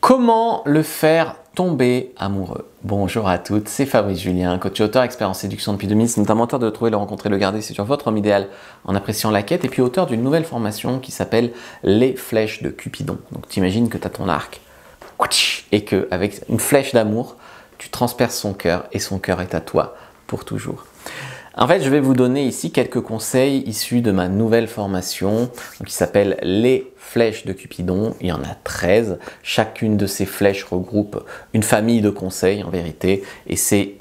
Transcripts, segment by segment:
Comment le faire tomber amoureux? Bonjour à toutes, c'est Fabrice Julien, coach et auteur, expert en séduction depuis 2000, notamment auteur de le trouver, le rencontrer, le garder, c'est sur votre homme idéal en appréciant la quête, et puis auteur d'une nouvelle formation qui s'appelle Les flèches de Cupidon. Donc t'imagines que tu as ton arc, et qu'avec une flèche d'amour, tu transperces son cœur, et son cœur est à toi pour toujours. En fait, je vais vous donner ici quelques conseils issus de ma nouvelle formation qui s'appelle Les flèches de Cupidon. Il y en a 13. Chacune de ces flèches regroupe une famille de conseils en vérité. Et c'est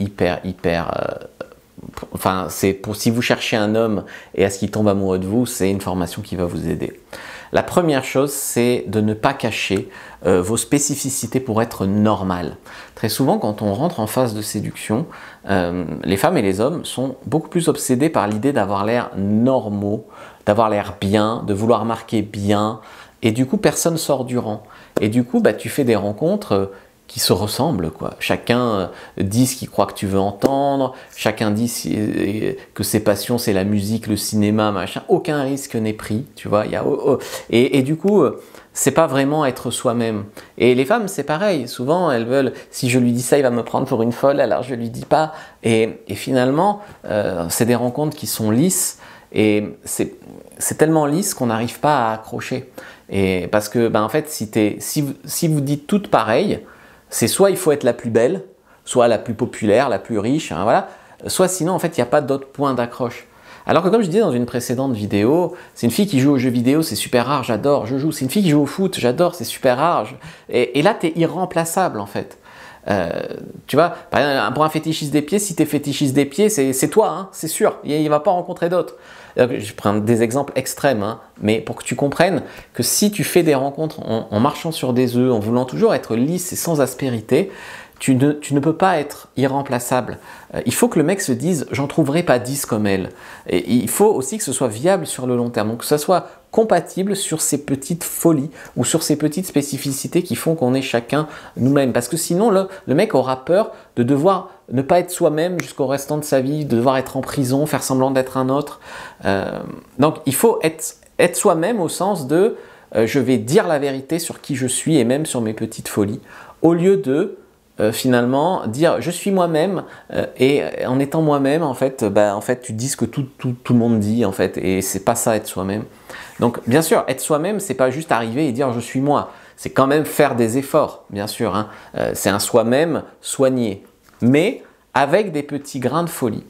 enfin, c'est pour si vous cherchez un homme et à ce qu'il tombe amoureux de vous, c'est une formation qui va vous aider. La première chose, c'est de ne pas cacher vos spécificités pour être normal. Très souvent, quand on rentre en phase de séduction, les femmes et les hommes sont beaucoup plus obsédés par l'idée d'avoir l'air normaux, d'avoir l'air bien, de vouloir marquer bien, et du coup, personne sort du rang. Et du coup, tu fais des rencontres qui se ressemblent, quoi. Chacun dit ce qu'il croit que tu veux entendre, chacun dit que ses passions c'est la musique, le cinéma, machin. Aucun risque n'est pris, tu vois. Et du coup, c'est pas vraiment être soi-même. Et les femmes, c'est pareil. Souvent, elles veulent, si je lui dis ça, il va me prendre pour une folle, alors je lui dis pas. Et finalement, c'est des rencontres qui sont lisses. Et c'est tellement lisse qu'on n'arrive pas à accrocher. Et parce que, en fait, si vous dites toutes pareilles, c'est soit il faut être la plus belle, soit la plus populaire, la plus riche, hein, voilà. Soit sinon, en fait, il n'y a pas d'autre point d'accroche. Alors que comme je disais dans une précédente vidéo, c'est une fille qui joue aux jeux vidéo, c'est super rare, j'adore, je joue. C'est une fille qui joue au foot, j'adore, c'est super rare. Et là, tu es irremplaçable, en fait. Tu vois, par exemple, pour un fétichiste des pieds, si tu es fétichiste des pieds, c'est toi, hein, c'est sûr, il ne va pas rencontrer d'autres. Je prends des exemples extrêmes, hein, mais pour que tu comprennes que si tu fais des rencontres en marchant sur des œufs, en voulant toujours être lisse et sans aspérité, tu ne peux pas être irremplaçable. Il faut que le mec se dise « j'en trouverai pas 10 comme elle ». Et il faut aussi que ce soit viable sur le long terme, donc que ça soit compatible sur ces petites folies ou sur ces petites spécificités qui font qu'on est chacun nous-mêmes. Parce que sinon, le mec aura peur de devoir ne pas être soi-même jusqu'au restant de sa vie, de devoir être en prison, faire semblant d'être un autre. Donc il faut être soi-même au sens de je vais dire la vérité sur qui je suis et même sur mes petites folies, au lieu de finalement dire je suis moi-même et en étant moi-même en fait tu dis ce que tout le monde dit en fait, et c'est pas ça être soi-même. Donc bien sûr, être soi-même, c'est pas juste arriver et dire je suis moi, c'est quand même faire des efforts, bien sûr, hein. C'est un soi-même soigné, mais avec des petits grains de folie.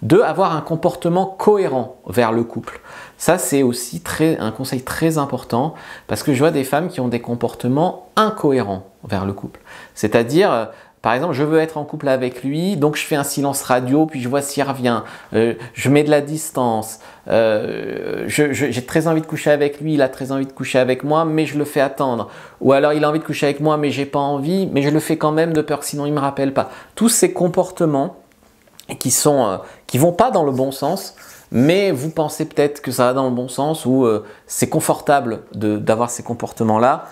2, avoir un comportement cohérent vers le couple. Ça, c'est aussi un conseil très important, parce que je vois des femmes qui ont des comportements incohérents vers le couple. C'est-à-dire, par exemple, je veux être en couple avec lui, donc je fais un silence radio, puis je vois s'il revient, je mets de la distance, j'ai très envie de coucher avec lui, il a très envie de coucher avec moi, mais je le fais attendre. Ou alors il a envie de coucher avec moi, mais j'ai pas envie, mais je le fais quand même de peur que sinon il me rappelle pas. Tous ces comportements qui vont pas dans le bon sens, mais vous pensez peut-être que ça va dans le bon sens, ou c'est confortable d'avoir ces comportements-là.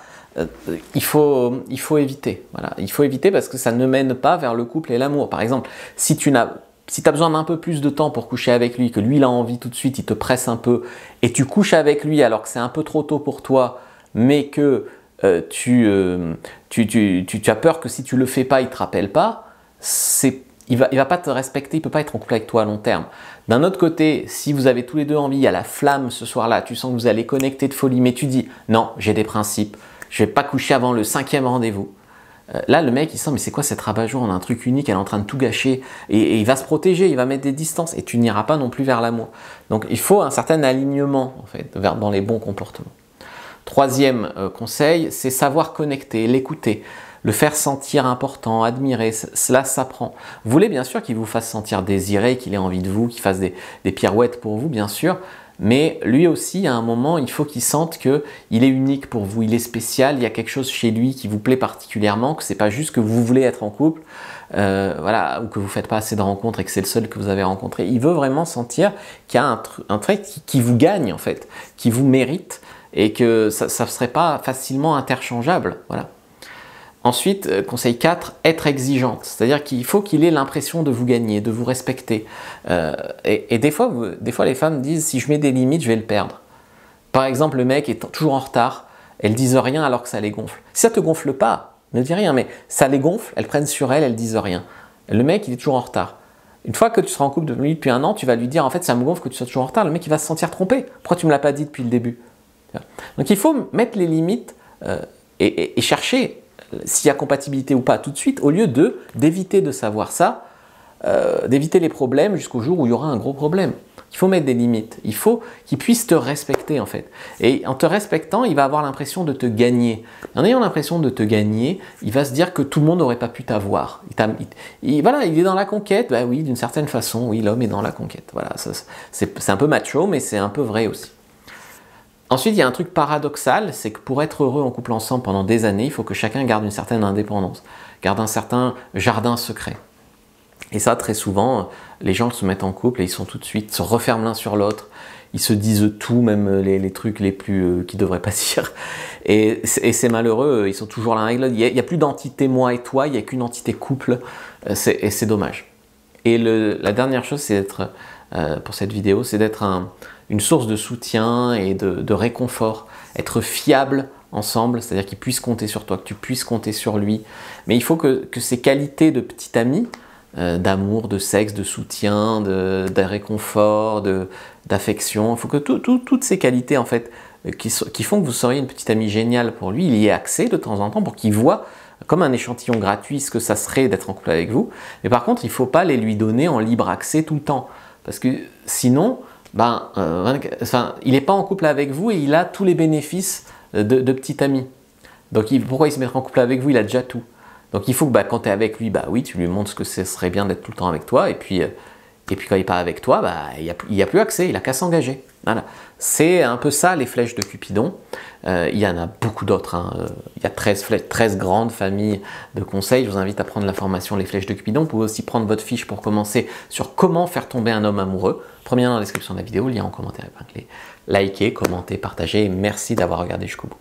Il faut éviter. Voilà. Il faut éviter parce que ça ne mène pas vers le couple et l'amour. Par exemple, si tu as besoin d'un peu plus de temps pour coucher avec lui, que lui il a envie tout de suite, il te presse un peu, et tu couches avec lui alors que c'est un peu trop tôt pour toi, mais que tu as peur que si tu le fais pas, il te rappelle pas, il va pas te respecter, il peut pas être en couple avec toi à long terme. D'un autre côté, si vous avez tous les deux envie, il y a la flamme ce soir-là, tu sens que vous allez connecter de folie, mais tu dis non, j'ai des principes, je vais pas coucher avant le 5e rendez-vous. Là, le mec, il sent, mais c'est quoi cette rabat-joie? On a un truc unique, elle est en train de tout gâcher, et il va se protéger, il va mettre des distances, et tu n'iras pas non plus vers l'amour. Donc, il faut un certain alignement, en fait, dans les bons comportements. 3e conseil, c'est savoir connecter, l'écouter, le faire sentir important, admirer, cela s'apprend. Vous voulez bien sûr qu'il vous fasse sentir désiré, qu'il ait envie de vous, qu'il fasse des pirouettes pour vous, bien sûr, mais lui aussi, à un moment, il faut qu'il sente qu'il est unique pour vous, il est spécial, il y a quelque chose chez lui qui vous plaît particulièrement, que c'est pas juste que vous voulez être en couple, voilà, ou que vous faites pas assez de rencontres et que c'est le seul que vous avez rencontré. Il veut vraiment sentir qu'il y a un trait qui vous gagne, en fait, qui vous mérite, et que ça ne serait pas facilement interchangeable, voilà. Ensuite, conseil 4, être exigeante. C'est-à-dire qu'il faut qu'il ait l'impression de vous gagner, de vous respecter. Et des fois, les femmes disent, si je mets des limites, je vais le perdre. Par exemple, le mec est toujours en retard, elles disent rien alors que ça les gonfle. Si ça ne te gonfle pas, ne dit rien, mais ça les gonfle, elles prennent sur elles, elles disent rien. Le mec, il est toujours en retard. Une fois que tu seras en couple depuis 1 an, tu vas lui dire, en fait, ça me gonfle que tu sois toujours en retard. Le mec, il va se sentir trompé. Pourquoi tu ne me l'as pas dit depuis le début? Donc, il faut mettre les limites et chercher s'il y a compatibilité ou pas tout de suite, au lieu d'éviter de savoir ça, d'éviter les problèmes jusqu'au jour où il y aura un gros problème. Il faut mettre des limites. Il faut qu'il puisse te respecter, en fait. Et en te respectant, il va avoir l'impression de te gagner. En ayant l'impression de te gagner, il va se dire que tout le monde n'aurait pas pu t'avoir. Voilà, il est dans la conquête. Bah oui, d'une certaine façon, oui, l'homme est dans la conquête. Voilà, c'est un peu macho, mais c'est un peu vrai aussi. Ensuite, il y a un truc paradoxal, c'est que pour être heureux en couple ensemble pendant des années, il faut que chacun garde une certaine indépendance, garde un certain jardin secret. Et ça, très souvent, les gens se mettent en couple et ils sont tout de suite, se referment l'un sur l'autre, ils se disent tout, même les trucs les plus qu'ils ne devraient pas dire. Et c'est malheureux, ils sont toujours l'un avec l'autre. Il n'y a plus d'entité moi et toi, il n'y a qu'une entité couple, et c'est dommage. Et la dernière chose, c'est d'être, pour cette vidéo, c'est d'être une source de soutien et de réconfort, être fiable ensemble, c'est-à-dire qu'il puisse compter sur toi, que tu puisses compter sur lui. Mais il faut que ces qualités de petit ami, d'amour, de sexe, de soutien, de réconfort, d'affection, il faut que toutes ces qualités en fait qui font que vous seriez une petite amie géniale pour lui, il y ait accès de temps en temps pour qu'il voit comme un échantillon gratuit ce que ça serait d'être en couple avec vous. Mais par contre, il ne faut pas les lui donner en libre accès tout le temps, parce que sinon, il n'est pas en couple avec vous et il a tous les bénéfices de petit ami. Donc pourquoi il se mettrait en couple avec vous? Il a déjà tout. Donc il faut que quand tu es avec lui, oui, tu lui montres ce que ce serait bien d'être tout le temps avec toi, et puis quand il n'est pas avec toi, il n'y a plus accès, il n'a qu'à s'engager. Voilà. C'est un peu ça les flèches de Cupidon. Il y en a beaucoup d'autres. Il y a 13 grandes familles de conseils. Je vous invite à prendre la formation Les Flèches de Cupidon. Vous pouvez aussi prendre votre fiche pour commencer sur comment faire tomber un homme amoureux. Premier lien dans la description de la vidéo, lien en commentaire épinglé. Likez, commentez, partagez, et merci d'avoir regardé jusqu'au bout.